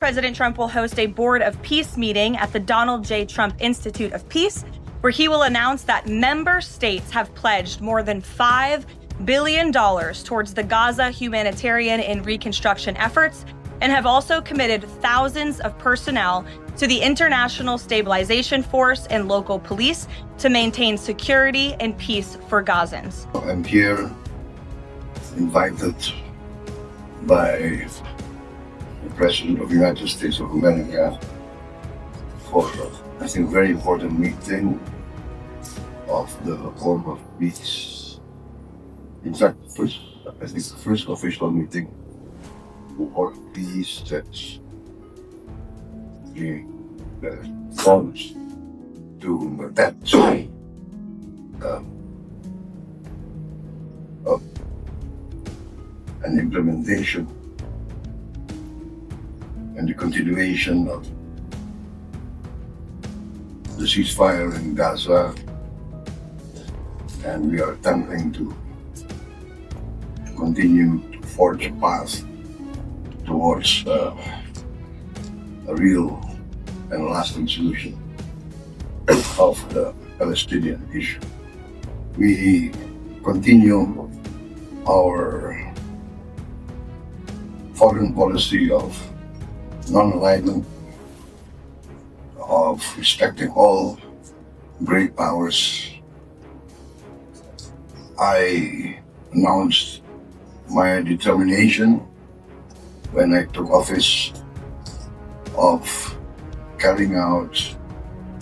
President Trump will host a Board of Peace meeting at the Donald J. Trump Institute of Peace, where he will announce that member states have pledged more than $5 billion towards the Gaza humanitarian and reconstruction efforts, and have also committed thousands of personnel to the International Stabilization Force and local police to maintain security and peace for Gazans. I'm here invited by the President of the United States of America for, I think, a very important meeting of the Board of Peace. In fact, I think the first official meeting of peace that's the funds to that of an implementation and the continuation of the ceasefire in Gaza, and we are attempting to continue to forge a path towards a real and lasting solution of the Palestinian issue. We continue our foreign policy of non-alignment, of respecting all great powers. I announced my determination when I took office of carrying out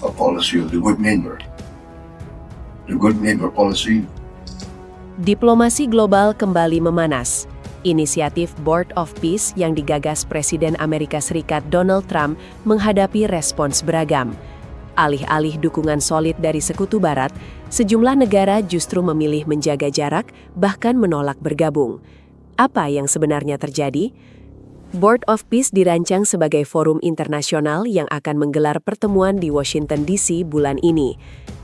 a policy of the good neighbor. The good neighbor policy. Diplomasi global kembali memanas. Inisiatif Board of Peace yang digagas Presiden Amerika Serikat Donald Trump menghadapi respons beragam. Alih-alih dukungan solid dari Sekutu Barat, sejumlah negara justru memilih menjaga jarak, bahkan menolak bergabung. Apa yang sebenarnya terjadi? Board of Peace dirancang sebagai forum internasional yang akan menggelar pertemuan di Washington DC bulan ini.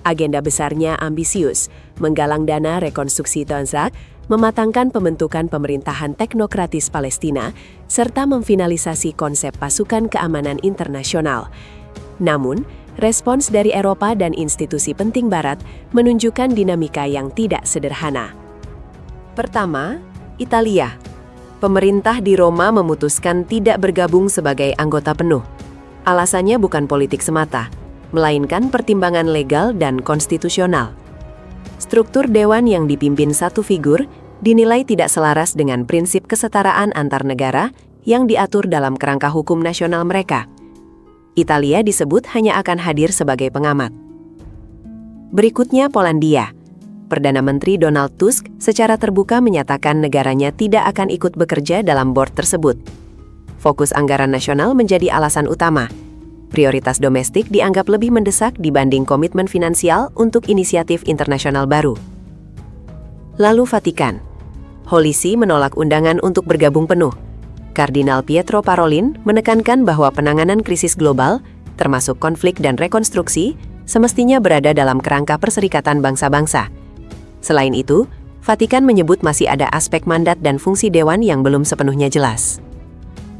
Agenda besarnya ambisius, menggalang dana rekonstruksi Gaza, mematangkan pembentukan pemerintahan teknokratis Palestina, serta memfinalisasi konsep pasukan keamanan internasional. Namun, respons dari Eropa dan institusi penting Barat menunjukkan dinamika yang tidak sederhana. Pertama, Italia. Pemerintah di Roma memutuskan tidak bergabung sebagai anggota penuh. Alasannya bukan politik semata, melainkan pertimbangan legal dan konstitusional. Struktur dewan yang dipimpin satu figur dinilai tidak selaras dengan prinsip kesetaraan antar negara yang diatur dalam kerangka hukum nasional mereka. Italia disebut hanya akan hadir sebagai pengamat. Berikutnya Polandia. Perdana Menteri Donald Tusk secara terbuka menyatakan negaranya tidak akan ikut bekerja dalam board tersebut. Fokus anggaran nasional menjadi alasan utama. Prioritas domestik dianggap lebih mendesak dibanding komitmen finansial untuk inisiatif internasional baru. Lalu Vatikan. Holy See menolak undangan untuk bergabung penuh. Kardinal Pietro Parolin menekankan bahwa penanganan krisis global, termasuk konflik dan rekonstruksi, semestinya berada dalam kerangka Perserikatan Bangsa-Bangsa. Selain itu, Vatikan menyebut masih ada aspek mandat dan fungsi dewan yang belum sepenuhnya jelas.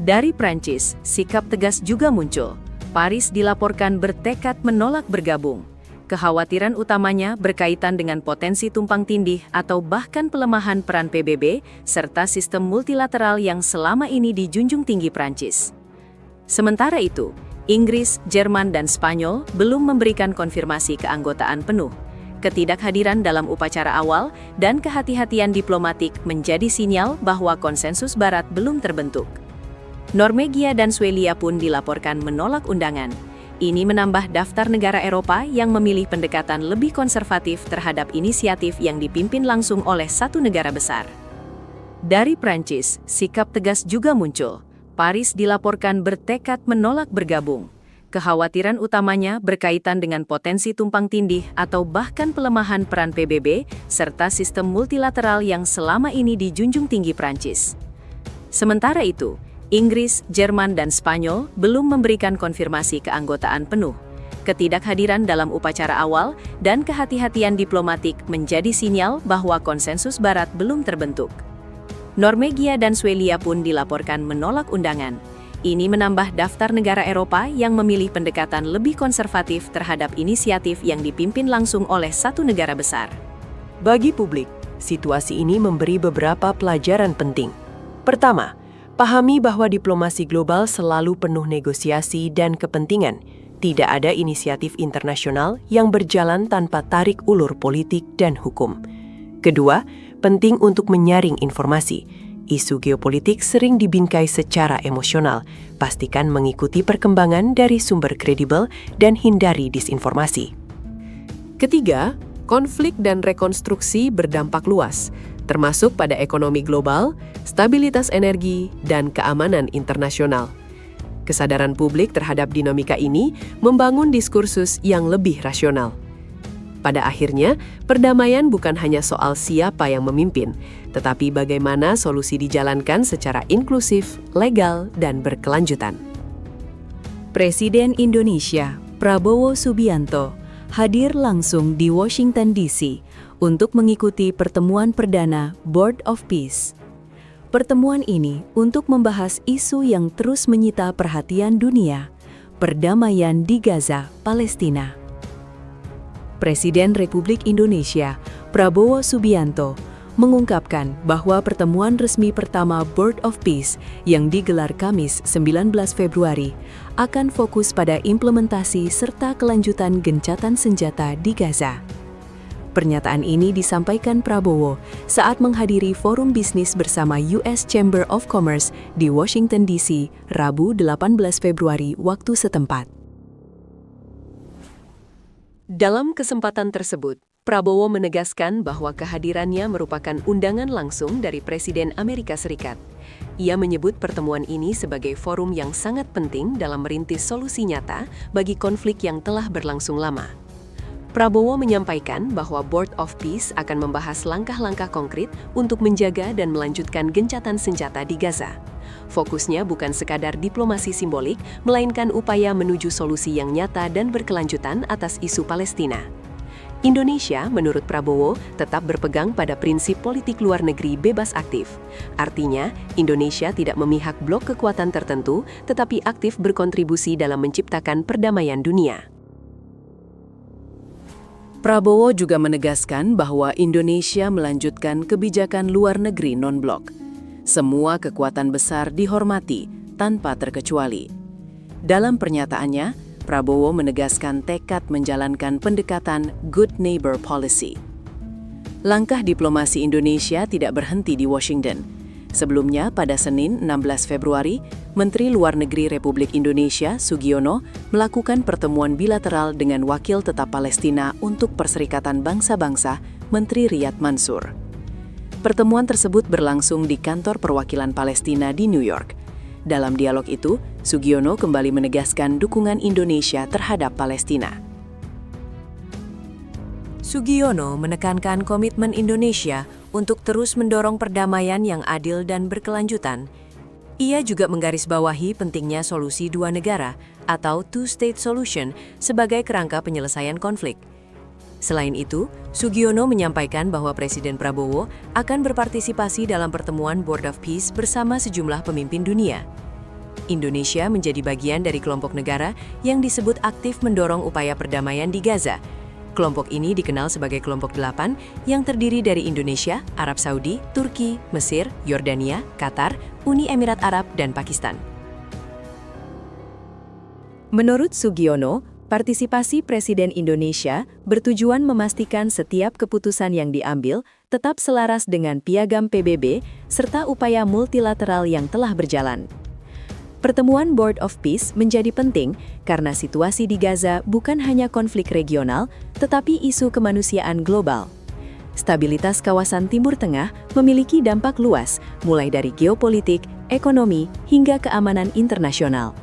Dari Prancis, sikap tegas juga muncul. Paris dilaporkan bertekad menolak bergabung. Kekhawatiran utamanya berkaitan dengan potensi tumpang tindih atau bahkan pelemahan peran PBB serta sistem multilateral yang selama ini dijunjung tinggi Prancis. Sementara itu, Inggris, Jerman, dan Spanyol belum memberikan konfirmasi keanggotaan penuh. Ketidakhadiran dalam upacara awal dan kehati-hatian diplomatik menjadi sinyal bahwa konsensus Barat belum terbentuk. Norwegia dan Swedia pun dilaporkan menolak undangan. Ini menambah daftar negara Eropa yang memilih pendekatan lebih konservatif terhadap inisiatif yang dipimpin langsung oleh satu negara besar. Dari Prancis, sikap tegas juga muncul. Paris dilaporkan bertekad menolak bergabung. Kekhawatiran utamanya berkaitan dengan potensi tumpang tindih atau bahkan pelemahan peran PBB serta sistem multilateral yang selama ini dijunjung tinggi Prancis. Sementara itu, Inggris, Jerman, dan Spanyol belum memberikan konfirmasi keanggotaan penuh. Ketidakhadiran dalam upacara awal dan kehati-hatian diplomatik menjadi sinyal bahwa konsensus Barat belum terbentuk. Norwegia dan Swedia pun dilaporkan menolak undangan. Ini menambah daftar negara Eropa yang memilih pendekatan lebih konservatif terhadap inisiatif yang dipimpin langsung oleh satu negara besar. Bagi publik, situasi ini memberi beberapa pelajaran penting. Pertama, pahami bahwa diplomasi global selalu penuh negosiasi dan kepentingan. Tidak ada inisiatif internasional yang berjalan tanpa tarik ulur politik dan hukum. Kedua, penting untuk menyaring informasi. Isu geopolitik sering dibingkai secara emosional. Pastikan mengikuti perkembangan dari sumber kredibel dan hindari disinformasi. Ketiga, konflik dan rekonstruksi berdampak luas, termasuk pada ekonomi global, stabilitas energi, dan keamanan internasional. Kesadaran publik terhadap dinamika ini membangun diskursus yang lebih rasional. Pada akhirnya, perdamaian bukan hanya soal siapa yang memimpin, tetapi bagaimana solusi dijalankan secara inklusif, legal, dan berkelanjutan. Presiden Indonesia, Prabowo Subianto, hadir langsung di Washington DC untuk mengikuti pertemuan perdana Board of Peace. Pertemuan ini untuk membahas isu yang terus menyita perhatian dunia, perdamaian di Gaza, Palestina. Presiden Republik Indonesia, Prabowo Subianto, mengungkapkan bahwa pertemuan resmi pertama Board of Peace yang digelar Kamis 19 Februari akan fokus pada implementasi serta kelanjutan gencatan senjata di Gaza. Pernyataan ini disampaikan Prabowo saat menghadiri forum bisnis bersama US Chamber of Commerce di Washington DC, Rabu 18 Februari waktu setempat. Dalam kesempatan tersebut, Prabowo menegaskan bahwa kehadirannya merupakan undangan langsung dari Presiden Amerika Serikat. Ia menyebut pertemuan ini sebagai forum yang sangat penting dalam merintis solusi nyata bagi konflik yang telah berlangsung lama. Prabowo menyampaikan bahwa Board of Peace akan membahas langkah-langkah konkret untuk menjaga dan melanjutkan gencatan senjata di Gaza. Fokusnya bukan sekadar diplomasi simbolik, melainkan upaya menuju solusi yang nyata dan berkelanjutan atas isu Palestina. Indonesia, menurut Prabowo, tetap berpegang pada prinsip politik luar negeri bebas aktif. Artinya, Indonesia tidak memihak blok kekuatan tertentu, tetapi aktif berkontribusi dalam menciptakan perdamaian dunia. Prabowo juga menegaskan bahwa Indonesia melanjutkan kebijakan luar negeri non-blok. Semua kekuatan besar dihormati tanpa terkecuali. Dalam pernyataannya, Prabowo menegaskan tekad menjalankan pendekatan Good Neighbor Policy. Langkah diplomasi Indonesia tidak berhenti di Washington. Sebelumnya, pada Senin 16 Februari, Menteri Luar Negeri Republik Indonesia, Sugiono, melakukan pertemuan bilateral dengan Wakil Tetap Palestina untuk Perserikatan Bangsa-Bangsa, Menteri Riyad Mansur. Pertemuan tersebut berlangsung di kantor perwakilan Palestina di New York. Dalam dialog itu, Sugiono kembali menegaskan dukungan Indonesia terhadap Palestina. Sugiono menekankan komitmen Indonesia untuk terus mendorong perdamaian yang adil dan berkelanjutan. Ia juga menggarisbawahi pentingnya solusi dua negara atau two-state solution sebagai kerangka penyelesaian konflik. Selain itu, Sugiono menyampaikan bahwa Presiden Prabowo akan berpartisipasi dalam pertemuan Board of Peace bersama sejumlah pemimpin dunia. Indonesia menjadi bagian dari kelompok negara yang disebut aktif mendorong upaya perdamaian di Gaza. Kelompok ini dikenal sebagai Kelompok 8 yang terdiri dari Indonesia, Arab Saudi, Turki, Mesir, Yordania, Qatar, Uni Emirat Arab, dan Pakistan. Menurut Sugiono, partisipasi Presiden Indonesia bertujuan memastikan setiap keputusan yang diambil tetap selaras dengan piagam PBB serta upaya multilateral yang telah berjalan. Pertemuan Board of Peace menjadi penting karena situasi di Gaza bukan hanya konflik regional, tetapi isu kemanusiaan global. Stabilitas kawasan Timur Tengah memiliki dampak luas, mulai dari geopolitik, ekonomi, hingga keamanan internasional.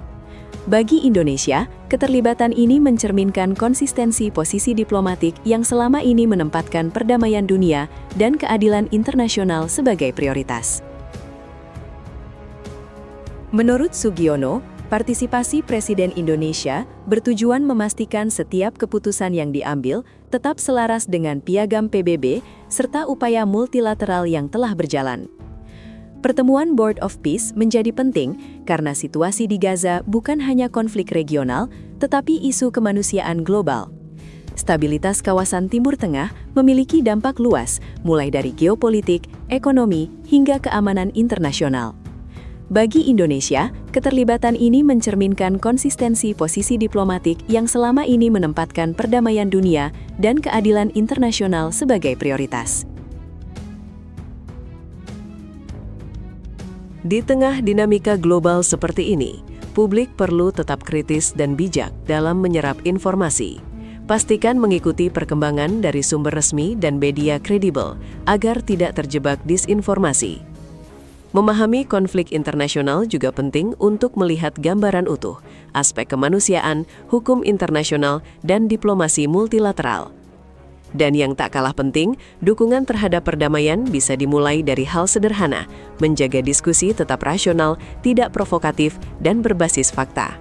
Bagi Indonesia, keterlibatan ini mencerminkan konsistensi posisi diplomatik yang selama ini menempatkan perdamaian dunia dan keadilan internasional sebagai prioritas. Menurut Sugiono, partisipasi Presiden Indonesia bertujuan memastikan setiap keputusan yang diambil tetap selaras dengan piagam PBB serta upaya multilateral yang telah berjalan. Pertemuan Board of Peace menjadi penting karena situasi di Gaza bukan hanya konflik regional, tetapi isu kemanusiaan global. Stabilitas kawasan Timur Tengah memiliki dampak luas, mulai dari geopolitik, ekonomi, hingga keamanan internasional. Bagi Indonesia, keterlibatan ini mencerminkan konsistensi posisi diplomatik yang selama ini menempatkan perdamaian dunia dan keadilan internasional sebagai prioritas. Di tengah dinamika global seperti ini, publik perlu tetap kritis dan bijak dalam menyerap informasi. Pastikan mengikuti perkembangan dari sumber resmi dan media kredibel agar tidak terjebak disinformasi. Memahami konflik internasional juga penting untuk melihat gambaran utuh, aspek kemanusiaan, hukum internasional, dan diplomasi multilateral. Dan yang tak kalah penting, dukungan terhadap perdamaian bisa dimulai dari hal sederhana, menjaga diskusi tetap rasional, tidak provokatif, dan berbasis fakta.